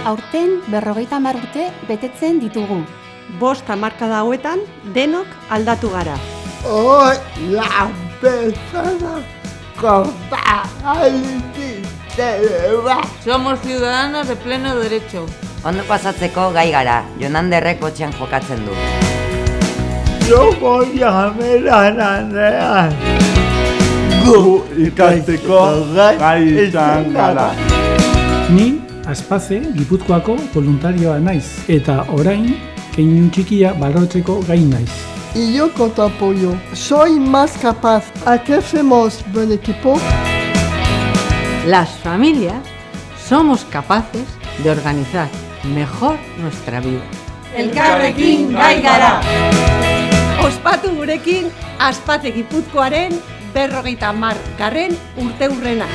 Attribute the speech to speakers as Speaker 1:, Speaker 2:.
Speaker 1: Aurten 50 urte betetzen ditugu.
Speaker 2: 5 hamarkada hauetan denok aldatu gara.
Speaker 3: Hoy la persona corta al sistema.
Speaker 4: Somos ciudadanos de pleno derecho.
Speaker 5: Ondo pasatzeko gai gara, Jonanderrek kotxean jokatzen du.
Speaker 3: Yo voy a ver a Andrea. Gu ikasteko gai izan gara.
Speaker 6: Ni Aspaze Gipuzkoako voluntarioa naiz eta orain keinu txikia baloratzeko gai naiz.
Speaker 7: Y yo con tu apoyo soy más capaz. ¿A qué hacemos buen equipo?
Speaker 4: Las familias somos capaces de organizar mejor nuestra vida.
Speaker 2: Elkarrekin gai gara!
Speaker 8: Ospatu gurekin Aspaze Gipuzkoaren 50. urteurrena.